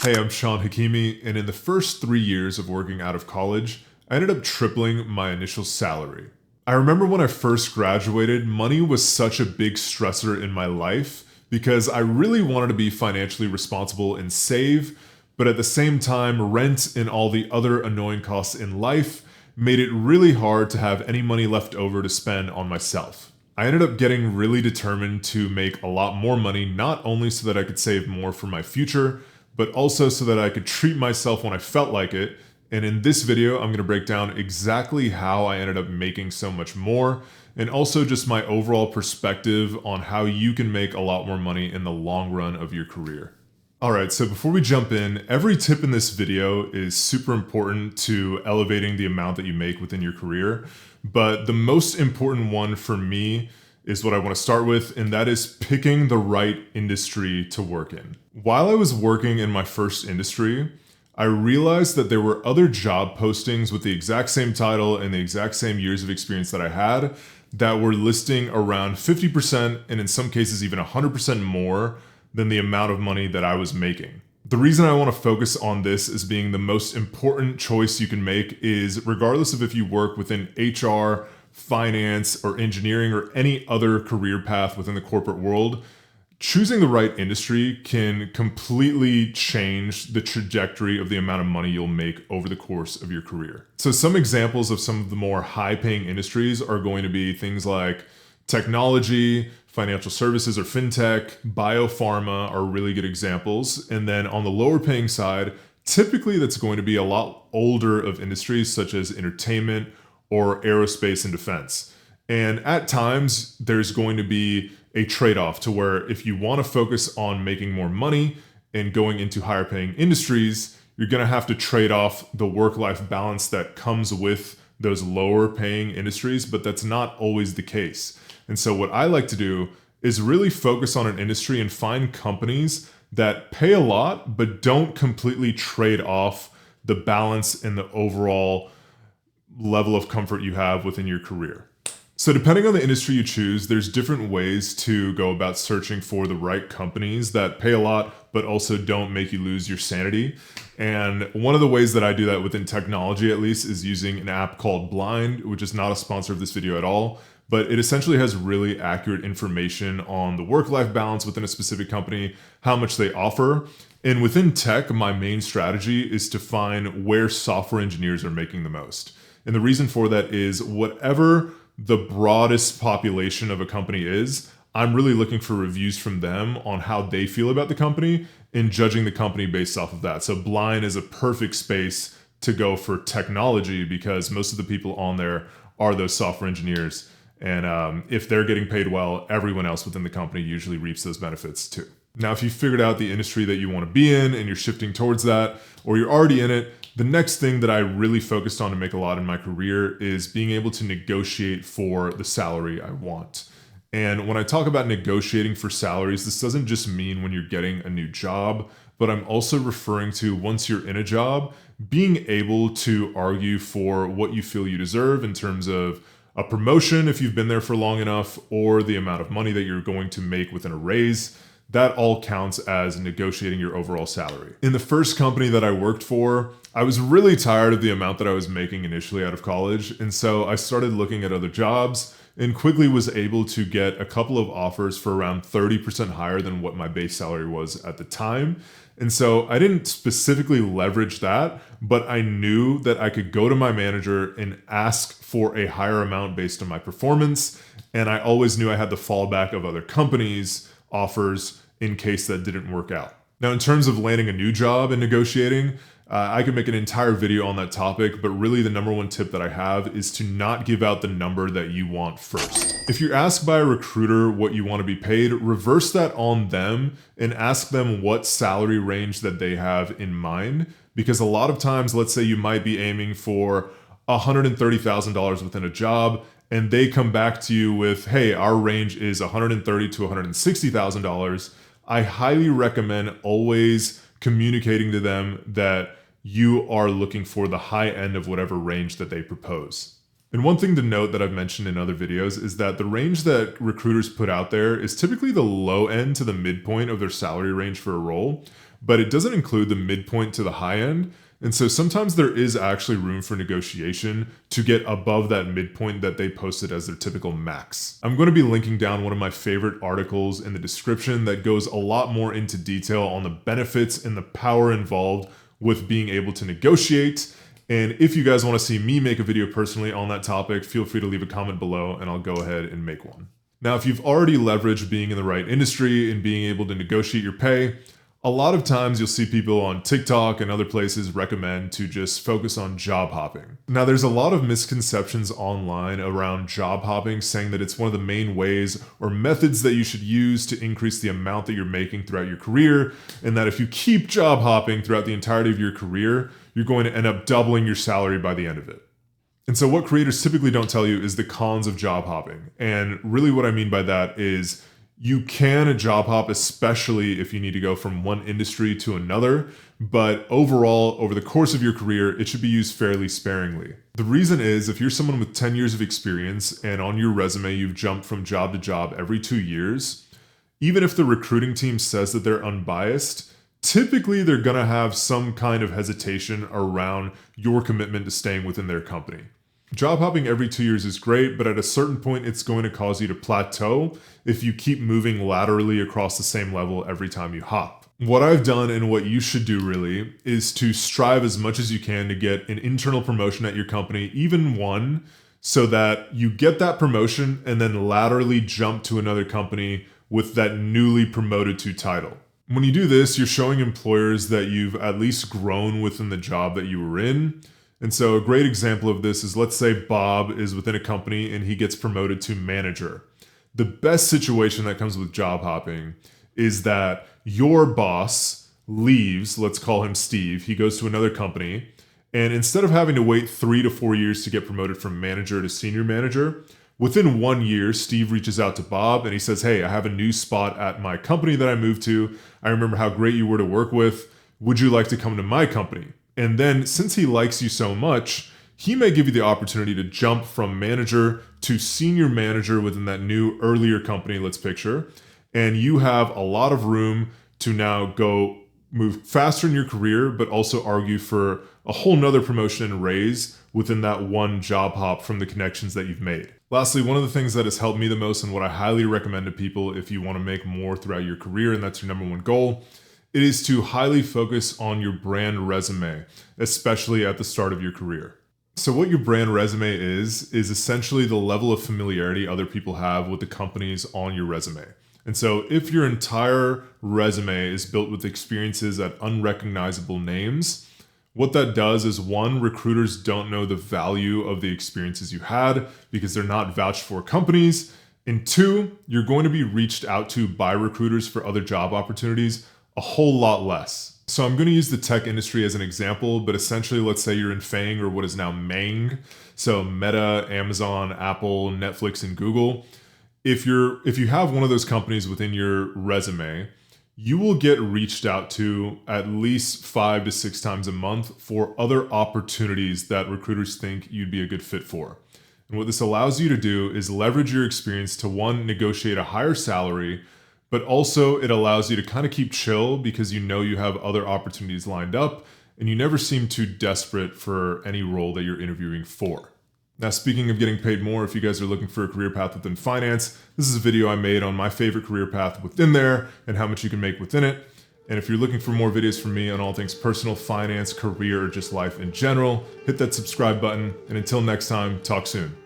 Hey, I'm Shawn Hakimi, and in the first 3 years of working out of college, I ended up tripling my initial salary. I remember when I first graduated, money was such a big stressor in my life because I really wanted to be financially responsible and save, but at the same time, rent and all the other annoying costs in life made it really hard to have any money left over to spend on myself. I ended up getting really determined to make a lot more money, not only so that I could save more for my future, but also so that I could treat myself when I felt like it. And in this video, I'm going to break down exactly how I ended up making so much more, and also just my overall perspective on how you can make a lot more money in the long run of your career. Alright, so before we jump in, every tip in this video is super important to elevating the amount that you make within your career, but the most important one for me is what I want to start with, and that is picking the right industry to work in. While I was working in my first industry, I realized that there were other job postings with the exact same title and the exact same years of experience that I had that were listing around 50% and in some cases even 100% more than the amount of money that I was making. The reason I want to focus on this as being the most important choice you can make is regardless of if you work within HR, finance, or engineering, or any other career path within the corporate world, choosing the right industry can completely change the trajectory of the amount of money you'll make over the course of your career. So some examples of some of the more high-paying industries are going to be things like technology, financial services or fintech, biopharma are really good examples. And then on the lower paying side, typically that's going to be a lot older of industries such as entertainment or aerospace and defense. And at times, there's going to be a trade-off to where if you want to focus on making more money and going into higher paying industries, you're going to have to trade off the work-life balance that comes with those lower paying industries, but that's not always the case. And so what I like to do is really focus on an industry and find companies that pay a lot, but don't completely trade off the balance and the overall level of comfort you have within your career. So depending on the industry you choose, there's different ways to go about searching for the right companies that pay a lot, but also don't make you lose your sanity. And one of the ways that I do that within technology, at least, is using an app called Blind, which is not a sponsor of this video at all, but it essentially has really accurate information on the work-life balance within a specific company, how much they offer. And within tech, my main strategy is to find where software engineers are making the most. And the reason for that is whatever the broadest population of a company is, I'm really looking for reviews from them on how they feel about the company and judging the company based off of that. So Blind is a perfect space to go for technology because most of the people on there are those software engineers. And if they're getting paid well, everyone else within the company usually reaps those benefits too. Now, if you figured out the industry that you want to be in and you're shifting towards that, or you're already in it, the next thing that I really focused on to make a lot in my career is being able to negotiate for the salary I want. And when I talk about negotiating for salaries, this doesn't just mean when you're getting a new job, but I'm also referring to once you're in a job, being able to argue for what you feel you deserve in terms of a promotion if you've been there for long enough, or the amount of money that you're going to make within a raise. That all counts as negotiating your overall salary. In the first company that I worked for, I was really tired of the amount that I was making initially out of college, and so I started looking at other jobs and quickly was able to get a couple of offers for around 30% higher than what my base salary was at the time. And so I didn't specifically leverage that, but I knew that I could go to my manager and ask for a higher amount based on my performance, and I always knew I had the fallback of other companies' offers in case that didn't work out. Now, in terms of landing a new job and negotiating, I could make an entire video on that topic, but really the number one tip that I have is to not give out the number that you want first. If you're asked by a recruiter what you want to be paid, reverse that on them and ask them what salary range that they have in mind. Because a lot of times, let's say you might be aiming for $130,000 within a job, and they come back to you with, hey, our range is $130,000 to $160,000. I highly recommend always communicating to them that you are looking for the high end of whatever range that they propose. And one thing to note that I've mentioned in other videos is that the range that recruiters put out there is typically the low end to the midpoint of their salary range for a role. but it doesn't include the midpoint to the high end. And so sometimes there is actually room for negotiation to get above that midpoint that they posted as their typical max. I'm going to be linking down one of my favorite articles in the description that goes a lot more into detail on the benefits and the power involved with being able to negotiate. And if you guys want to see me make a video personally on that topic, feel free to leave a comment below and I'll go ahead and make one. Now, if you've already leveraged being in the right industry and being able to negotiate your pay, a lot of times you'll see people on TikTok and other places recommend to just focus on job hopping. Now, there's a lot of misconceptions online around job hopping, saying that it's one of the main ways or methods that you should use to increase the amount that you're making throughout your career, and that if you keep job hopping throughout the entirety of your career, you're going to end up doubling your salary by the end of it. And so what creators typically don't tell you is the cons of job hopping. And really what I mean by that is you can job hop, especially if you need to go from one industry to another, but overall, over the course of your career, it should be used fairly sparingly. The reason is if you're someone with 10 years of experience and on your resume you've jumped from job to job every 2 years, even if the recruiting team says that they're unbiased, typically they're gonna have some kind of hesitation around your commitment to staying within their company. Job hopping every 2 years is great, but at a certain point, it's going to cause you to plateau if you keep moving laterally across the same level every time you hop. What I've done and what you should do really is to strive as much as you can to get an internal promotion at your company, even one, so that you get that promotion and then laterally jump to another company with that newly promoted to title. When you do this, you're showing employers that you've at least grown within the job that you were in. And so a great example of this is, let's say Bob is within a company and he gets promoted to manager. The best situation that comes with job hopping is that your boss leaves, let's call him Steve, he goes to another company, and instead of having to wait 3 to 4 years to get promoted from manager to senior manager, within 1 year, Steve reaches out to Bob and he says, hey, I have a new spot at my company that I moved to. I remember how great you were to work with. Would you like to come to my company? And then since he likes you so much, he may give you the opportunity to jump from manager to senior manager within that new earlier company, let's picture. And you have a lot of room to now go move faster in your career, but also argue for a whole nother promotion and raise within that one job hop from the connections that you've made. Lastly, one of the things that has helped me the most and what I highly recommend to people if you want to make more throughout your career and that's your number one goal, it is to highly focus on your brand resume, especially at the start of your career. So what your brand resume is essentially the level of familiarity other people have with the companies on your resume. And so if your entire resume is built with experiences at unrecognizable names, what that does is, one, recruiters don't know the value of the experiences you had because they're not vouched for companies. And two, you're going to be reached out to by recruiters for other job opportunities a whole lot less. So I'm going to use the tech industry as an example, but essentially let's say you're in FANG, or what is now Mang. So Meta, Amazon, Apple, Netflix, and Google. If you have one of those companies within your resume, you will get reached out to at least 5 to 6 times a month for other opportunities that recruiters think you'd be a good fit for. And what this allows you to do is leverage your experience to, one, negotiate a higher salary, but also it allows you to kind of keep chill because you know you have other opportunities lined up and you never seem too desperate for any role that you're interviewing for. Now, speaking of getting paid more, if you guys are looking for a career path within finance, this is a video I made on my favorite career path within there and how much you can make within it. And if you're looking for more videos from me on all things personal finance, career, or just life in general, hit that subscribe button. And until next time, talk soon.